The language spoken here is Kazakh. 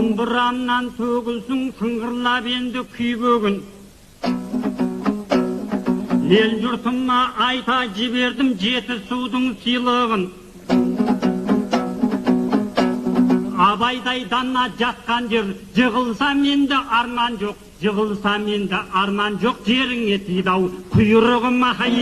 домбырамнан төгілсін сыңғырлап енді күйбөгін. Ел жұртыма айта жібердім жеті судың сыйлығын. Абайдай дана жатқан жер, жығылсам енді арман жоқ, жығылсам енді арман жоқ, жеріңе тиді-ау құйрығым ай.